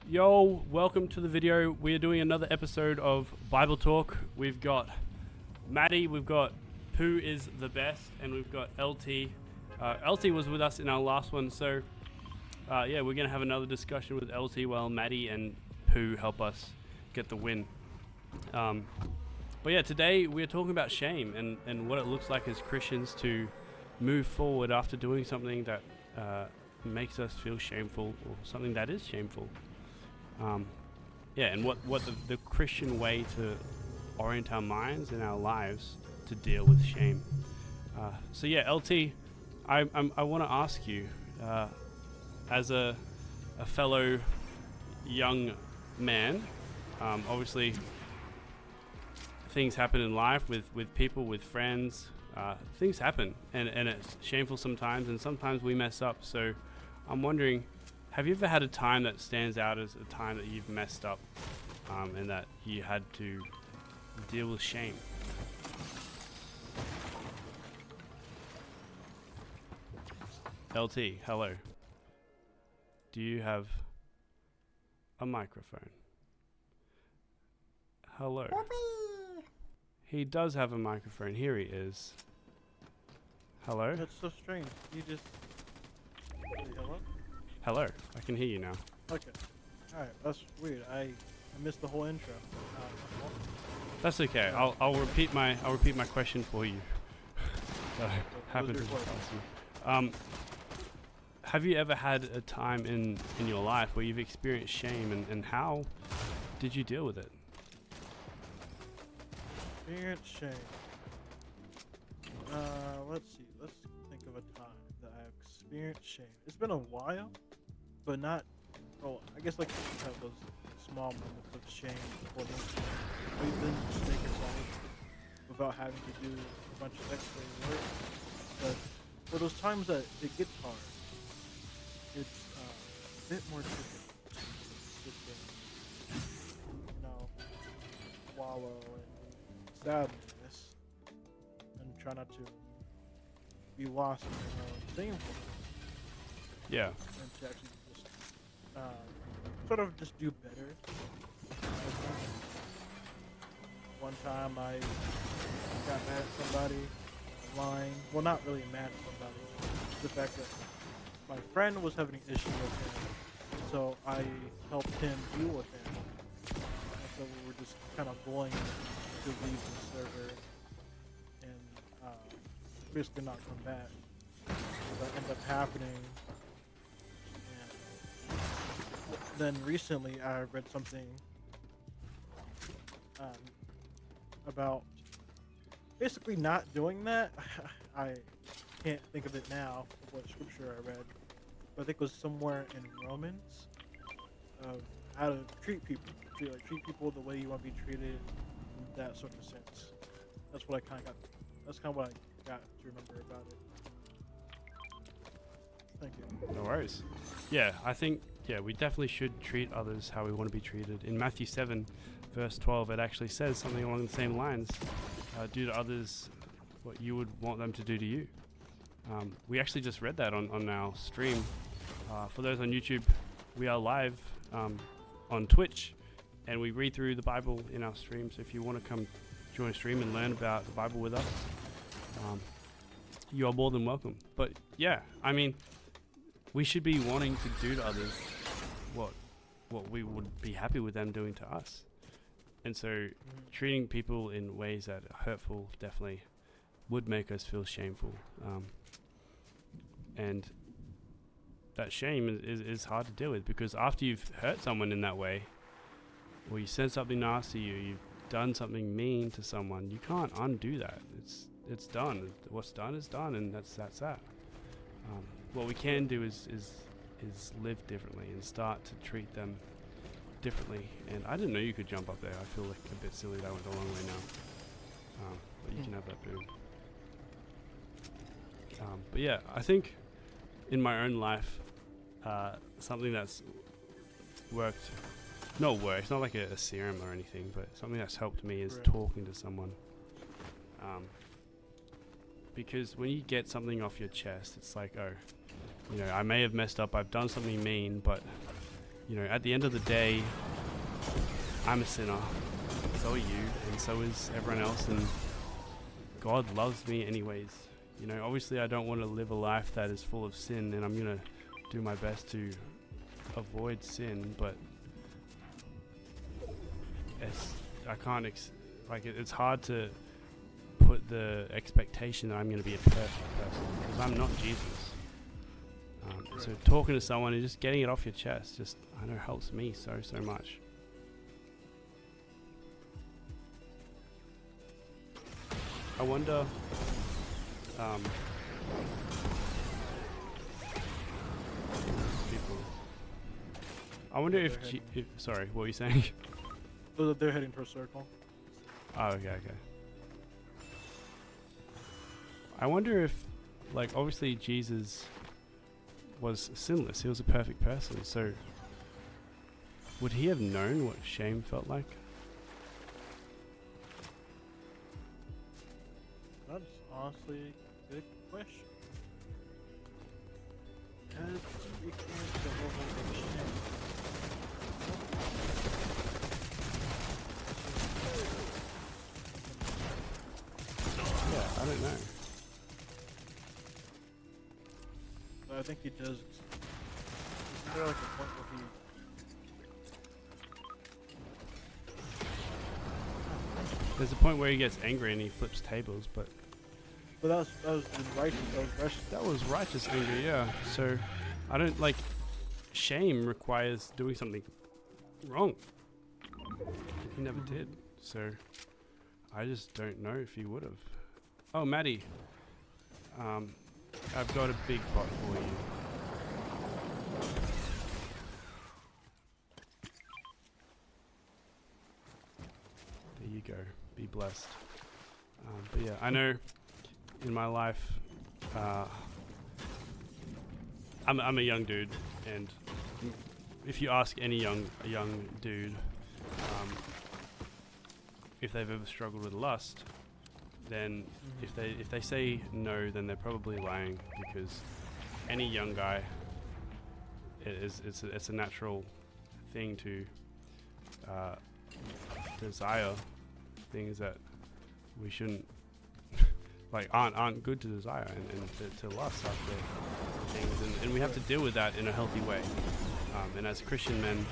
Yo, welcome to the video. We are doing another episode of Bible Talk. We've got Maddie, we've got Pooh is the best, and we've got LT. LT was with us in our last one, so yeah, we're going to have another discussion with LT while Maddie and Pooh help us get the win. But yeah, today we're talking about shame and what it looks like as Christians to move forward after doing something that makes us feel shameful or something that is shameful. Yeah, and what the Christian way to orient our minds and our lives to deal with shame. So yeah, LT, I want to ask you, as a fellow young man, obviously things happen in life with people, with friends. Things happen, and it's shameful sometimes, and sometimes we mess up. So I'm wondering, have you ever had a time that stands out as a time that you've messed up, and that you had to deal with shame? LT, hello. Do you have a microphone? Hello. He does have a microphone. Here he is. Hello? That's so strange. You just... Hello? Hello. I can hear you now. Okay. Alright, that's weird. I missed the whole intro. That's okay. I'll repeat my question for you. That happened to be awesome. Have you ever had a time in your life where you've experienced shame, and how did you deal with it? Experience shame. Let's see. Let's think of a time that I've experienced shame. It's been a while, but not... Oh, I guess like have those small moments of shame before we then just make it right without having to do a bunch of extra work. But for those times that it gets hard, it's a bit more difficult to sit there, wallow in sadness and try not to be lost in your own shamefulness. Yeah. And to actually just sort of just do better. One time I got mad at somebody online. Well, not really mad at somebody. The fact that my friend was having an issue with him, so I helped him deal with him. And so we were just kind of going to leave the server and basically not come back. That ended up happening. And then recently I read something about basically not doing that. I can't think of it now, what scripture I read, but I think it was somewhere in Romans of how to treat people. Treat people the way you want to be treated, in that sort of sense. That's what I kind of got. That's kind of what I got to remember about it. Thank you. No worries. Yeah, I think we definitely should treat others how we want to be treated. In Matthew 7, verse 12, it actually says something along the same lines. Do to others what you would want them to do to you. We actually just read that on our stream. For those on YouTube, we are live on Twitch, and we read through the Bible in our stream. So if you want to come join a stream and learn about the Bible with us, you are more than welcome. But yeah, I mean, we should be wanting to do to others what we would be happy with them doing to us. And so treating people in ways that are hurtful definitely would make us feel shameful. And that shame is hard to deal with, because after you've hurt someone in that way, or you said something nasty, or you've done something mean to someone, you can't undo that. It's done. What's done is done, and that's that. What we can do is live differently and start to treat them differently. And I didn't know you could jump up there. I feel like a bit silly that I went the long way now. But you can have that boom. But yeah, I think in my own life, something that's worked, it's not like a serum or anything, but something that's helped me is talking to someone. Because when you get something off your chest, it's like, I may have messed up, I've done something mean, but You know, at the end of the day, I'm a sinner. So are you, and so is everyone else, and God loves me anyways. You know, obviously I don't want to live a life that is full of sin, and I'm gonna do my best to avoid sin, but I can't it's hard to put the expectation that I'm going to be a perfect person, because I'm not Jesus. So talking to someone and just getting it off your chest, just, I know, helps me so much. I wonder, people. I wonder if sorry, what were you saying? They're heading for a circle. Oh, okay. I wonder if, like, obviously Jesus was sinless. He was a perfect person. So, would he have known what shame felt like? That's honestly a good question. Has he experienced the level of shame? Yeah, I don't know. But I think he does. Isn't there like a point where he? There's a point where he gets angry and he flips tables, but But that was righteous. that was righteous anger, yeah. So I don't like, shame requires doing something wrong. He never did. So I just don't know if he would have. Oh, Maddie, I've got a big pot for you. There you go. Be blessed. But yeah, I know in my life, I'm a young dude, and if you ask any young dude if they've ever struggled with lust, then if they say no, then they're probably lying, because any young guy, it's a natural thing to desire things that we shouldn't like aren't good to desire, and to lust after things, and we have to deal with that in a healthy way. And as Christian men,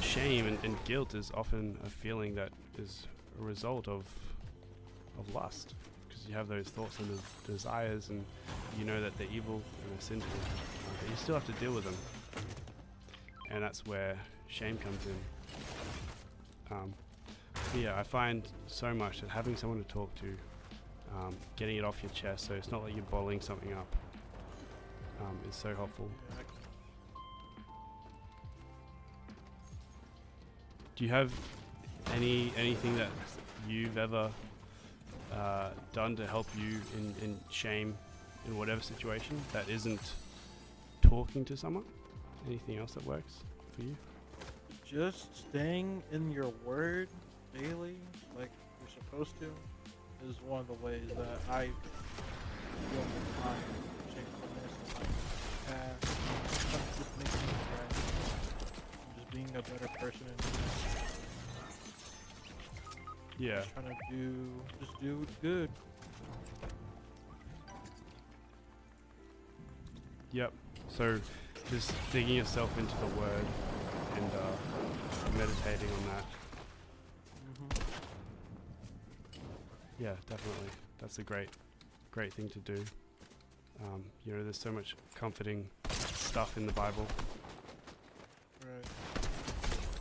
shame and guilt is often a feeling that is a result of lust, because you have those thoughts and desires, and you know that they're evil and they're sinful, but you still have to deal with them, and that's where shame comes in. Yeah, I find so much that having someone to talk to, getting it off your chest, so it's not like you're bottling something up, is so helpful. Do you have anything that you've ever done to help you in shame in whatever situation that isn't talking to someone? Anything else that works for you? Just staying in your word daily, like you're supposed to, is one of the ways that I feel my shamefulness and my past. Just making it right. Just being a better person and Yeah. just trying to do good. Yep. So just digging yourself into the word and meditating on that. Yeah, definitely. That's a great thing to do. You know, there's so much comforting stuff in the Bible. Right.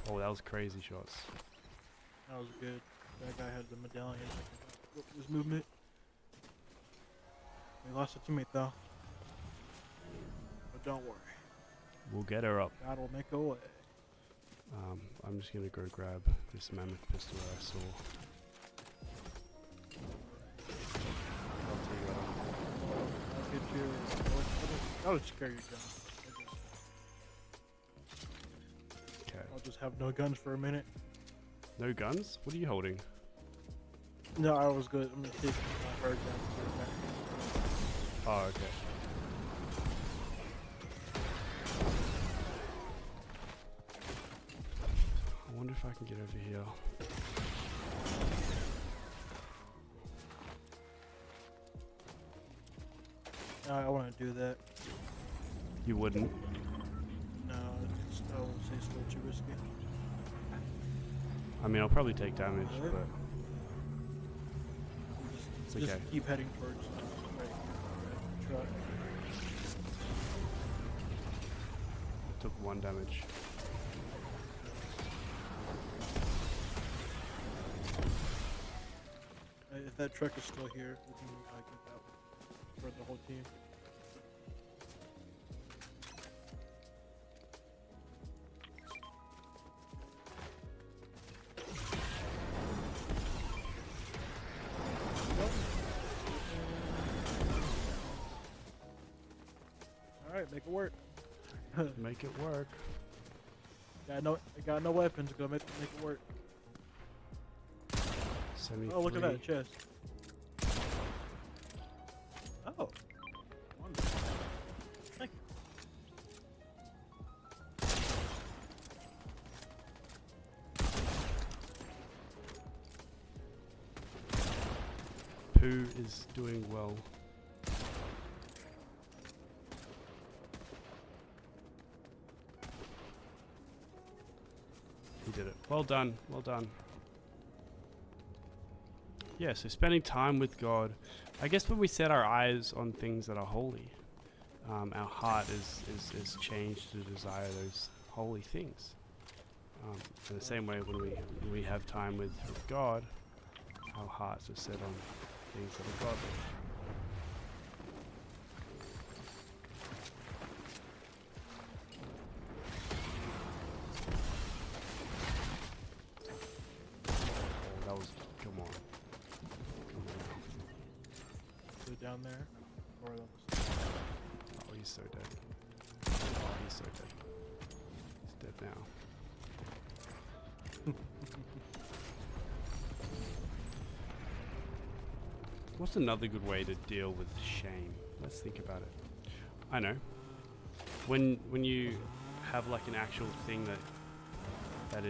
Oh, that was crazy shots. That was good. That guy had the medallion. His movement. We lost a teammate though. But don't worry. We'll get her up. God will make a way. I'm just gonna go grab this mammoth pistol that I saw. I'll take that up. I'll get you. I'll just carry your gun. Okay. I'll just have no guns for a minute. No guns? What are you holding? No, I was good. I'm gonna take my bird gun. Oh, okay. wonder if I can get over here. I want to do that. You wouldn't. No, I would say it's a little too risky. I mean, I'll probably take damage, Alright. but it's Just okay. keep heading towards truck. Took 1 damage. If that truck is still here, we can get that for the whole team. All right, make it work. Make it work. I got no weapons. Go make it work. 73. Oh, look at that chest. Oh, wonderful. Thank you. Pooh is doing well. He did it. Well done. Well done. Yeah, so spending time with God. I guess when we set our eyes on things that are holy, our heart is changed to desire those holy things. In the same way, when we have time with God, our hearts are set on things that are godly. That was, come on. Is it down there? Or on the side? Oh, he's so dead. Oh, he's so dead. He's dead now. What's another good way to deal with shame? Let's think about it. I know. When you have like an actual thing that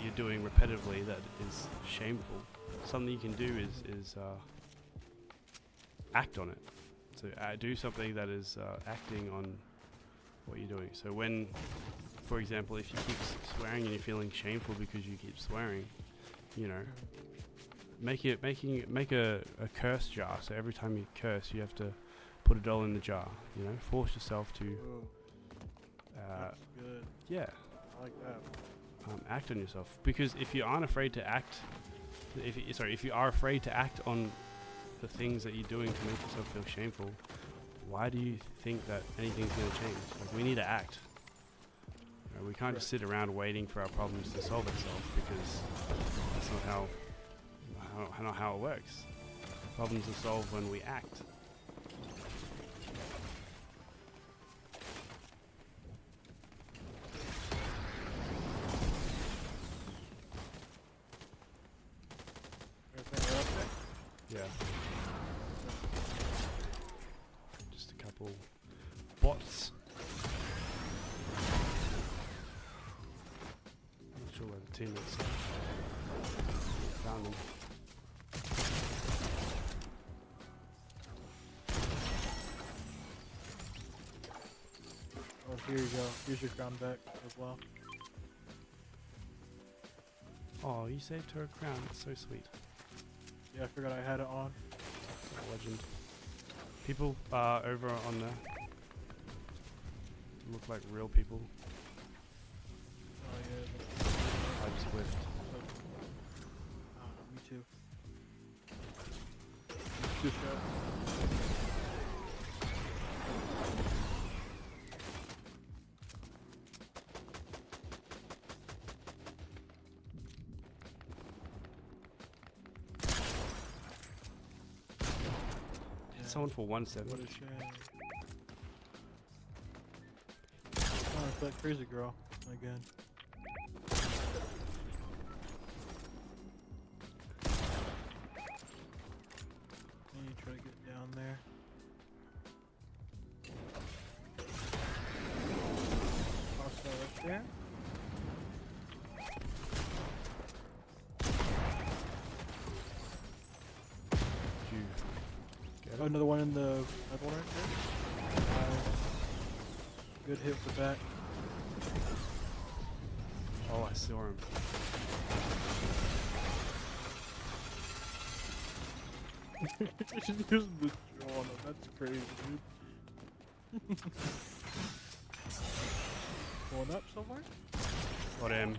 you're doing repetitively that is shameful, something you can do is act on it. So do something that is acting on what you're doing. So when, for example, if you keep swearing and you're feeling shameful because you keep swearing, you know, make a curse jar. So every time you curse, you have to put $1 in the jar. You know, force yourself to. Ooh, that's good. Yeah. I like that. Act on yourself, because if you aren't afraid to act, if you are afraid to act on the things that you're doing to make yourself feel shameful, why do you think that anything's going to change? Like, we need to act. You know, we can't just sit around waiting for our problems to solve itself, because that's not how it works. Problems are solved when we act. Everything okay? Yeah. Just a couple bots. Not sure where the teammates are. Found them. Oh, here you go. Here's your crown back as well. Oh, you saved her a crown. That's so sweet. Yeah, I forgot I had it on. Legend. People over on there look like real people. Oh yeah. I just whiffed. Me too. Good shot. Someone for 170. What a shame. Oh, it's that crazy girl again. And you try to get down there. Hostile right there. Another one in the another one right there. Good hit for that. Oh, I saw him. Just using the draw on him. That's crazy, dude. Going up somewhere? Got him.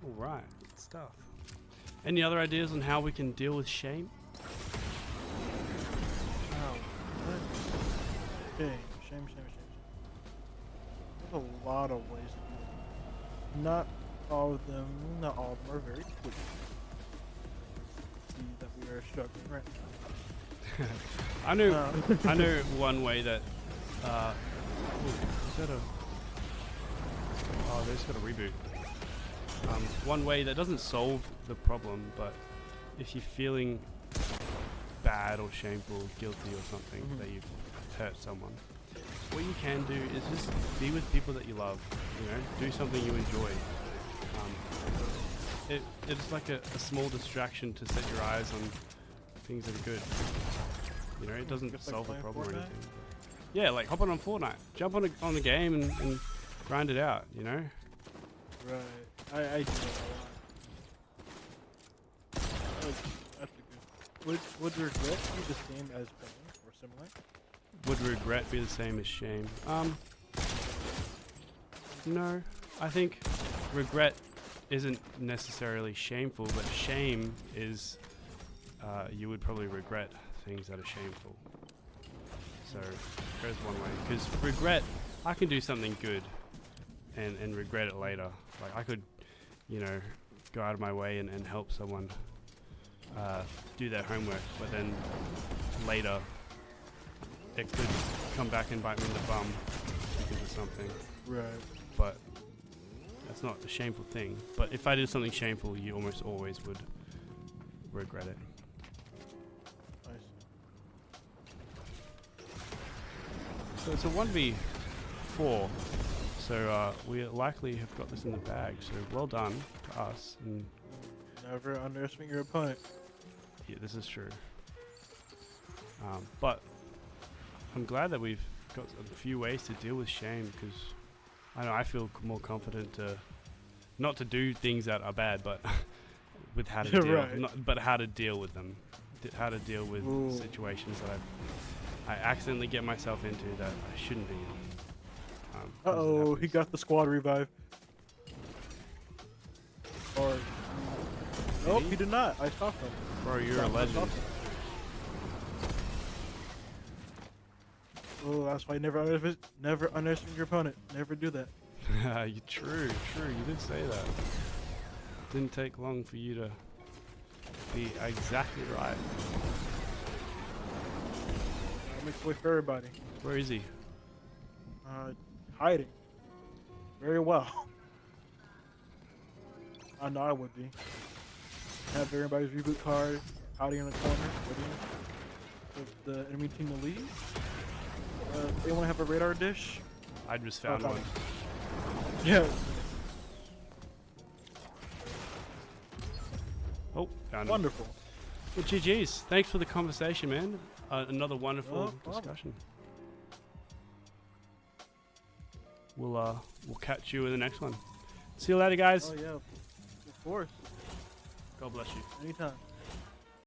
All right, good stuff. Any other ideas on how we can deal with shame? Shame. There's a lot of ways to do it. Not all of them are very clear. See that we are struggling right now. I know one way that. Is that a? Oh, they just got a reboot. One way that doesn't solve the problem, but if you're feeling bad or shameful, guilty or something that you've hurt someone, what you can do is just be with people that you love. You know, do something you enjoy. It's like a small distraction to set your eyes on things that are good. You know, it doesn't Just solve a like problem or Fortnite? anything. Yeah, like hop on Fortnite, jump on the game and grind it out. You know. Right. I do that a lot. That's a good. Would regret be the same as pain or similar? Would regret be the same as shame? No. I think regret isn't necessarily shameful, but shame is, you would probably regret things that are shameful. So it goes one way. Because regret, I can do something good and regret it later. Like I could, you know, go out of my way and help someone do their homework, but then later it could come back and bite me in the bum because of something. Right. But that's not a shameful thing. But if I did something shameful, you almost always would regret it. I see. So it's a 1v4. So we likely have got this in the bag. So well done to us. And Never underestimate your opponent. yeah, this is true. But I'm glad that we've got a few ways to deal with shame, because I know I feel more confident to not to do things that are bad, but with how to deal, Right. but how to deal with them, how to deal with situations that I accidentally get myself into that I shouldn't be in. Uh-oh, he got the squad revive. Or nope, he did not. I stopped him. Bro, you're a legend. Oh, that's why you never underestimate your opponent. Never do that. True. You did say that. Didn't take long for you to be exactly right. That makes way for everybody. Where is he? Hiding. Very well. I know I would be. Have everybody's reboot card, hiding in the corner, waiting for the enemy team to leave. They want to have a radar dish. I just found found one. Yeah. Oh, found him. Wonderful. Well, GG's. Thanks for the conversation, man. Another wonderful discussion. We'll catch you in the next one. See you later, guys. Oh yeah, of course. God bless you. Anytime.